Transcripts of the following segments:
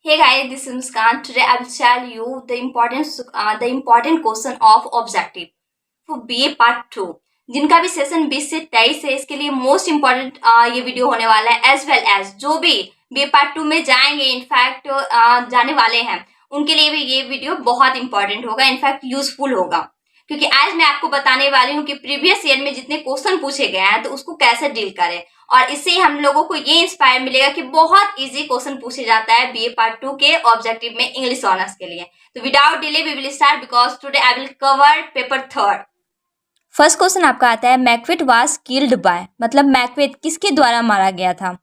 Hey guys, this is Muskan. Today I will tell you the important question of objective for BA Part 2. जिनका भी session 20 से 23 है, इसके लिए most important ये वीडियो होने वाला है, एज वेल एज जो भी BA Part 2 में जाएंगे, इनफैक्ट जाने वाले हैं, उनके लिए भी ये वीडियो बहुत इंपॉर्टेंट होगा, इनफैक्ट यूजफुल होगा, क्योंकि आज मैं आपको बताने वाली हूँ कि प्रीवियस ईयर में जितने क्वेश्चन पूछे गए हैं तो उसको कैसे डील करें, और इससे हम लोगों को ये इंस्पायर मिलेगा कि बहुत इजी क्वेश्चन पूछे जाता है BA Part 2 के ऑब्जेक्टिव में इंग्लिश ऑनर्स के लिए। तो without delay we will start because today I will cover paper 3rd। First question आपका आता है मैकबेथ वाज किल्ड बाय, मतलब मैकबेथ किसके द्वारा मारा गया था?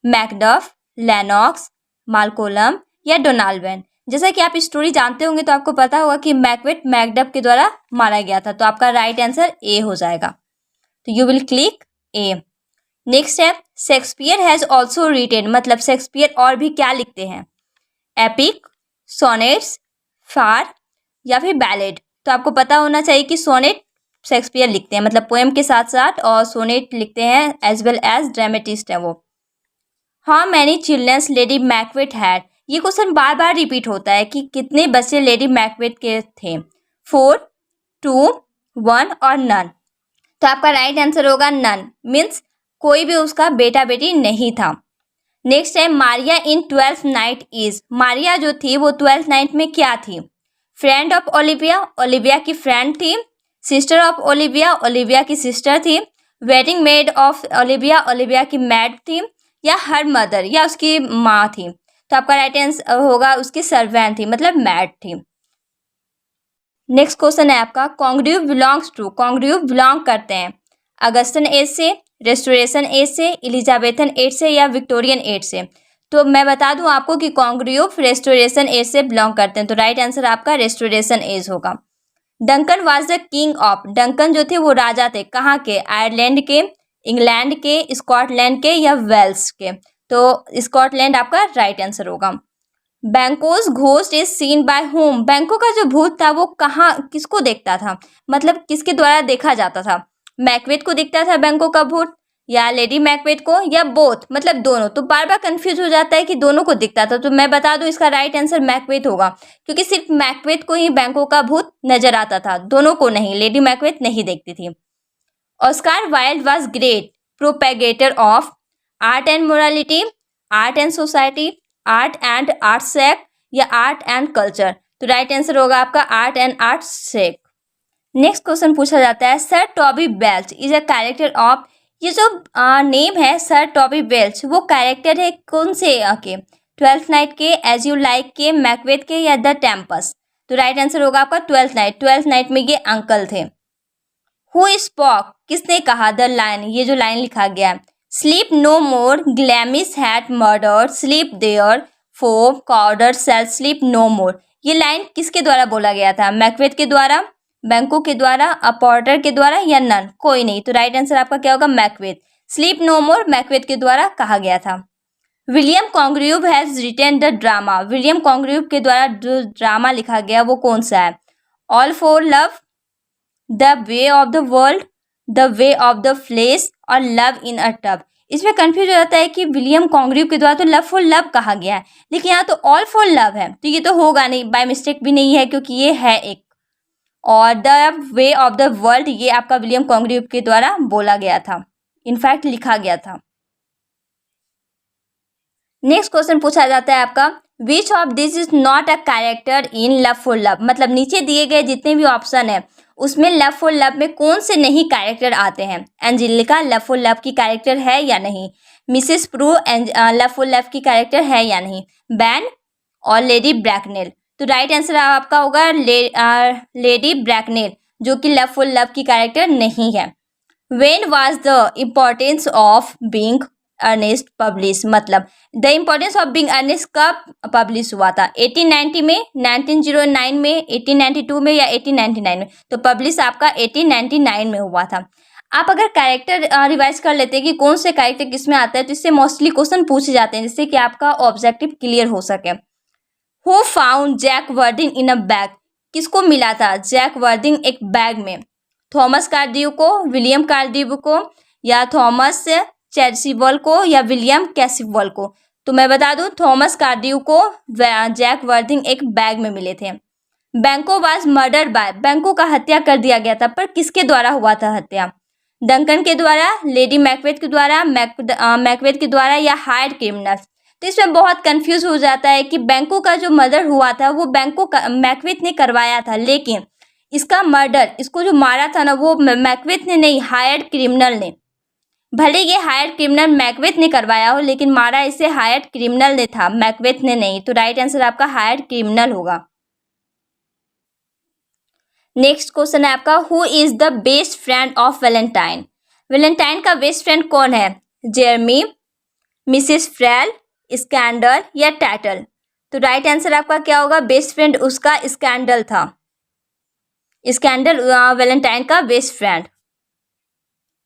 मैकडफ, लेनॉक्स, मालकोलम या डोनाल्डन। जैसा कि आप स्टोरी जानते होंगे तो आपको पता होगा कि मैकबेथ मैकडफ के द्वारा मारा गया था, तो आपका राइट आंसर ए हो जाएगा। तो you will click A. Next है शेक्सपियर हैज ऑल्सो रिटेन, मतलब शेक्सपियर और भी क्या लिखते हैं? एपिक, सोनेट्स, फार या फिर बैलेड। तो आपको पता होना चाहिए कि सोनेट शेक्सपियर लिखते हैं, मतलब पोएम के साथ साथ, और सोनेट लिखते हैं एज वेल एज ड्रामेटिस्ट है वो। How many childrens Lady Macbeth had, ये क्वेश्चन बार बार रिपीट होता है कि कितने बच्चे लेडी मैकबेथ के थे? 4, 2, 1 और नन। तो आपका राइट आंसर होगा नन, मीन्स कोई भी उसका बेटा बेटी नहीं था। नेक्स्ट है मारिया इन 12th नाइट इज, मारिया जो थी वो 12th नाइट में क्या थी? फ्रेंड ऑफ ओलिविया, ओलिविया की फ्रेंड थी। सिस्टर ऑफ ओलिविया, ओलिविया की सिस्टर थी। Wedding made of Olivia, Olivia की मैड थी। या हर मदर, या उसकी माँ थी। तो आपका राइट आंसर होगा उसकी सर्वेंट थी, मतलब मैड थी। नेक्स्ट क्वेश्चन है आपका Congreve belongs to, Congreve belong करते हैं अगस्टन एज से, रेस्टोरेशन एज से, एलिजाबेथन एज से या विक्टोरियन एज से। तो मैं बता दूं आपको कि कॉन्ग्रीव रेस्टोरेशन एज से बिलोंग करते हैं, तो राइट आंसर आपका रेस्टोरेशन एज होगा। Duncan was the king of, Duncan जो थे वो राजा थे, कहाँ के? आयरलैंड के, इंग्लैंड के, स्कॉटलैंड के या वेल्स के। तो स्कॉटलैंड आपका राइट आंसर होगा। Banquo's ghost is seen by whom, Banquo का जो भूत था वो कहाँ, किसको देखता था, मतलब किसके द्वारा देखा जाता था? मैकबेथ को दिखता था बैंको का भूत, या लेडी मैकबेथ को, या बोथ, मतलब दोनों। तो बार बार कंफ्यूज हो जाता है कि दोनों को दिखता था, तो मैं बता दूं इसका राइट आंसर मैकबेथ होगा, क्योंकि सिर्फ मैकबेथ को ही बैंको का भूत नजर आता था, दोनों को नहीं, लेडी मैकबेथ नहीं देखती थी। Oscar Wilde was great propagator of art and morality, art and society, art and art sake या आर्ट एंड कल्चर। तो राइट आंसर होगा आपका art and art sake. Next question पूछा जाता है sir Toby Belch is a character of, ये जो name है सर टॉबी बेल्च वो कैरेक्टर है कौन से के? 12th नाइट के, एज यू लाइक के, मैकबेथ के या द टेम्पस्ट। तो राइट आंसर होगा आपका 12th नाइट, 12th नाइट में ये अंकल थे। हु स्पॉक, किसने कहा? द लाइन, ये जो लाइन लिखा गया है, sleep no more, Glamis had murder, sleep there, for Cawdor shall sleep no more. ये लाइन किसके द्वारा बोला गया था? मैकबेथ के द्वारा, बैंको के द्वारा, अपोर्टर के द्वारा या नन? कोई नहीं। तो राइट आंसर आपका क्या होगा? मैकबेथ। स्लीप नो मोर मैकबेथ के द्वारा कहा गया था। William Congreve has retain the drama, William Congreve के द्वारा जो ड्रामा लिखा गया वो कौन सा है? All for love, the way of the world, the way of the flesh और लव इन अ टब। इसमें कंफ्यूज हो जाता है कि विलियम कॉन्ग्रीव के द्वारा तो लव फॉर लव कहा गया है, लेकिन यहाँ तो ऑल फॉर लव है, तो ये तो होगा नहीं, बाय मिस्टेक भी नहीं है क्योंकि ये है एक। और the way of the world ये आपका विलियम कॉन्ग्रीव के द्वारा बोला गया था, इनफैक्ट लिखा गया था। नेक्स्ट क्वेश्चन पूछा जाता है आपका which of this is not a character in love for love, मतलब नीचे दिए गए जितने भी ऑप्शन है उसमें लव फॉर लव में कौन से नहीं कैरेक्टर आते हैं? एंजेलिका लव फॉर लव की कैरेक्टर है या नहीं? Mrs Prue love for love की कैरेक्टर है या नहीं? बैन और लेडी ब्रैकनेल। तो राइट आंसर आपका होगा लेडी ब्रैकनेल, जो कि लव फॉर लव की कैरेक्टर नहीं है। When was the importance of being Earnest publish, मतलब the importance of being Earnest कब पब्लिश हुआ था? 1890 में, 1909 में, 1892 में या 1899 में? तो पब्लिश आपका 1899 में हुआ था। आप अगर कैरेक्टर रिवाइज कर लेते हैं कि कौन से कैरेक्टर किस में आता है तो इससे मोस्टली क्वेश्चन पूछे जाते हैं, जिससे कि आपका ऑब्जेक्टिव क्लियर हो सके। Who found Jack Worthing in a bag, किसको मिला था जैक वर्दिंग एक बैग में? थॉमस कार्डिव को, विलियम कार्डिव को, या थॉमस चैसिवल को या विलियम कैसिवल को? तो मैं बता दूं थॉमस कार्ड्यू को जैक वर्थिंग एक बैग में मिले थे। बैंको वाज मर्डर बाय, बैंको का हत्या कर दिया गया था, पर किसके द्वारा हुआ था हत्या? डंकन के द्वारा, लेडी मैकबेथ के द्वारा, मैकबेथ के द्वारा या हायर्ड क्रिमिनल्स। तो इसमें बहुत कंफ्यूज हो जाता है कि बैंको का जो मर्डर हुआ था वो मैकबेथ ने करवाया था, लेकिन इसका मर्डर, इसको जो मारा था ना वो मैकबेथ ने नहीं, हायर्ड क्रिमिनल ने। भले ये हायर्ड क्रिमिनल मैकबेथ ने करवाया हो, लेकिन मारा इसे हायर्ड क्रिमिनल ने था, मैकबेथ ने नहीं। तो राइट आंसर आपका हायर्ड क्रिमिनल होगा। नेक्स्ट क्वेश्चन है आपका, who is the best friend of Valentine? Valentine का बेस्ट फ्रेंड कौन है? जेरमी, मिसेस फ्रेल, स्कैंडल या टैटल? तो राइट आंसर आपका क्या होगा? बेस्ट फ्रेंड उसका स्कैंडल था। स्कैंडल वैलेंटाइन का बेस्ट फ्रेंड।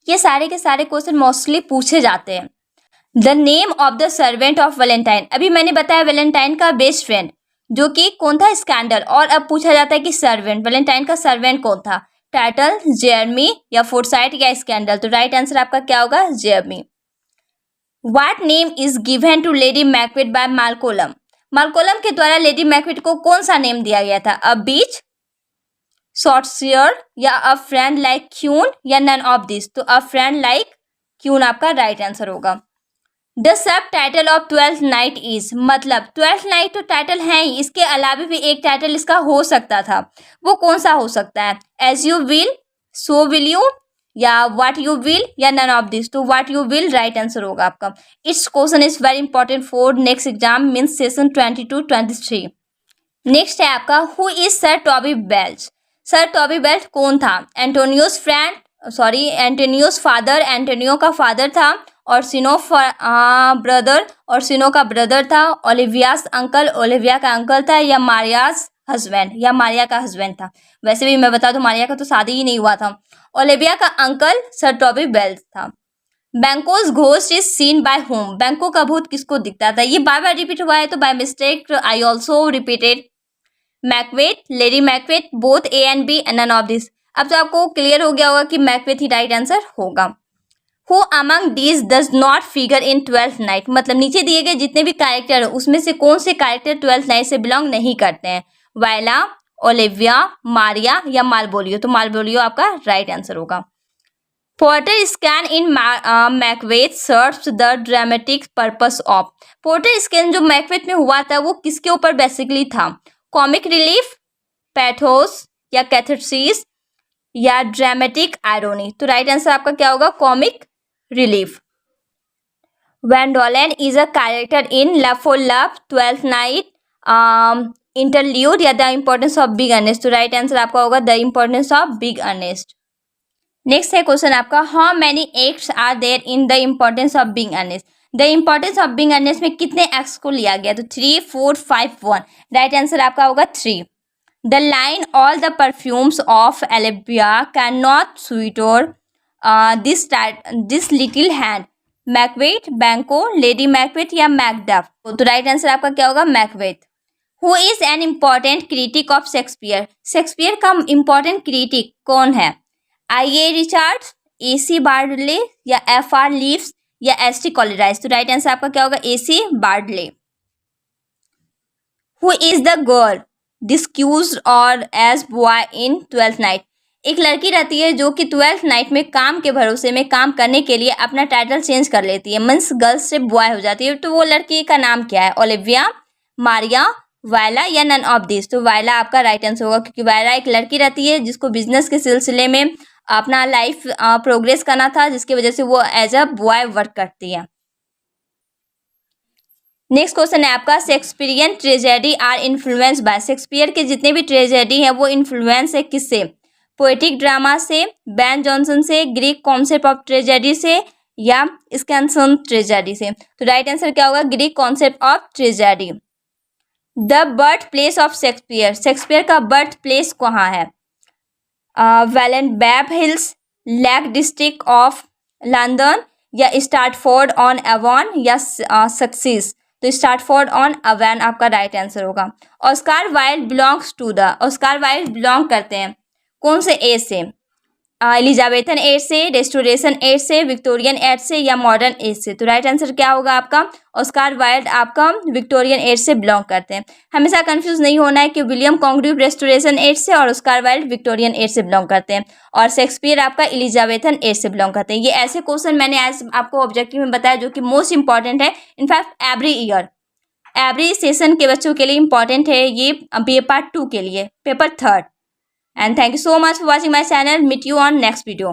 ये सारे के सारे क्वेश्चन मोस्टली पूछे जाते हैं। The name of the servant of Valentine, अभी मैंने बताया वैलेंटाइन का बेस्ट फ्रेंड जो कि कौन था? स्कैंडल। और अब पूछा जाता है कि सर्वेंट, वैलेंटाइन का सर्वेंट कौन था? टैटल, जेरमी या फोर्साइट या स्कैंडल? तो राइट आंसर आपका क्या होगा? Jeremy. What name is given to lady Macbeth by Malcolm? Malcolm के द्वारा लेडी मैकबेथ को कौन सा नेम दिया गया था? अ बीच, शॉर्टशेयर या अ फ्रेंड लाइक क्यून या नन ऑफ दिस? तो अ फ्रेंड लाइक क्यून आपका राइट आंसर होगा। The sub title of 12th night is, मतलब 12th नाइट तो टाइटल है ही, इसके अलावा भी एक टाइटल इसका हो सकता था, वो कौन सा हो सकता है? As you will, so will you या व्हाट यू विल या नन ऑफ दिस? तो what you will right answer होगा आपका। It's question is very important for next exam means session 22-23। Next है आपका, who is sir Toby Belch? Sir Toby Belch कौन था? Antonio's father, Antonio का father था, और सिनो ब्रदर, और सिनो का ब्रदर था। ओलिवियास अंकल, ओलिविया का अंकल था, या मारियास हस्बैंड, या मारिया का हस्बैंड था। वैसे भी मैं बता दूं मारिया का तो शादी ही नहीं हुआ था। ओलिविया का अंकल सर टॉबी बेल्च था। Banquo's ghost is seen by whom, Banquo का भूत किसको दिखता था? ये बार बार रिपीट हुआ है तो by mistake I also repeated. Macbeth, Lady Macbeth, both A and B, none of this. अब तो आपको क्लियर हो गया होगा कि मैकबेथ ही राइट आंसर होगा। Who among these does not figure in 12th night, मतलब नीचे दिए गए जितने भी कैरेक्टर है उसमें से कौन से कैरेक्टर 12th नाइट से बिलोंग नहीं करते हैं? वायला, ओलिविया, मारिया या मालबोलियो? तो मालबोलियो आपका राइट आंसर होगा। Porter scene in Macbeth serves the dramatic purpose of, porter scene जो मैकबेथ में हुआ था वो किसके ऊपर बेसिकली था? कॉमिक रिलीफ, पैथोस या कैथारसिस या ड्रामेटिक आयरोनी? तो राइट आंसर आपका क्या होगा? Comic relief. Gwendolen is a character in love for love, 12th night, interlude या the importance of big Earnest? तो राइट आंसर आपका होगा the importance of big Ernest. Next है क्वेश्चन आपका, how many acts are there in the importance of big Earnest? The importance of big Earnest में कितने acts को लिया गया? तो 3, 4, 5, 1। राइट आंसर आपका होगा 3। The line all the perfumes of Arabia can not sweeten this little hand, Macbeth, Banquo, lady Macbeth या Macduff? तो राइट आंसर आपका क्या होगा? Macbeth. Who is an important critic of Shakespeare? Shakespeare का important critic कौन है? I A. Richards, A C. Bradley या F R. Leavis या एस.टी. कॉलराइज? तो राइट आंसर आपका क्या होगा? A C. Bradley. Who is the girl discussed और as boy in 12th night? एक लड़की रहती है जो कि 12th नाइट में काम के भरोसे में काम करने के लिए अपना टाइटल चेंज कर लेती है, मीन्स गर्ल से बॉय हो जाती है। तो वो लड़की का नाम क्या है? ओलिविया, मारिया, वायला या नन ऑफ दिस? तो वायला आपका राइट आंसर होगा, क्योंकि वायला एक लड़की रहती है जिसको बिजनेस के सिलसिले में अपना लाइफ प्रोग्रेस करना था, जिसकी वजह से वो एज अ बॉय वर्क करती है। नेक्स्ट क्वेश्चन है आपका, Shakespearean tragedy are influence by, Shakespeare के जितने भी ट्रेजेडी हैं वो इन्फ्लुएंस है किससे? पोएटिक ड्रामा से, बैन जॉनसन से, ग्रीक कॉन्सेप्ट ऑफ ट्रेजेडी से या स्कैनसन ट्रेजेडी से? तो राइट आंसर क्या होगा? Greek concept of tragedy. The birth place of Shakespeare, Shakespeare का बर्थ प्लेस कहाँ है? Wellenbab hills, lake district of London या स्टार्टफोर्ड ऑन एवॉन या सक्सेस? तो स्टार्टफोर्ड ऑन एवॉन आपका राइट आंसर होगा। Oscar Wilde belongs to the, Oscar Wilde belong करते हैं कौन से एज से? एलिजाबेथन एज से, रेस्टोरेशन एज से, विक्टोरियन एज से या मॉडर्न एज से? तो राइट आंसर क्या होगा आपका? ऑस्कार वाइल्ड आपका विक्टोरियन एज से बिलोंग करते हैं। हमेशा कंफ्यूज नहीं होना है कि विलियम कॉन्ग्रीव रेस्टोरेशन एज से और ऑस्कार वाइल्ड विक्टोरियन एज से बिलोंग करते हैं, और शेक्सपियर आपका एलिजाबेथन एज से बिलोंग करते हैं। ये ऐसे क्वेश्चन मैंने आज आपको ऑब्जेक्टिव में बताया जो कि मोस्ट इंपॉर्टेंट है, in fact every year, every session के बच्चों के लिए इंपॉर्टेंट है ये BA पार्ट 2 के लिए, paper 3rd। And thank you so much for watching my channel. Meet you on next video.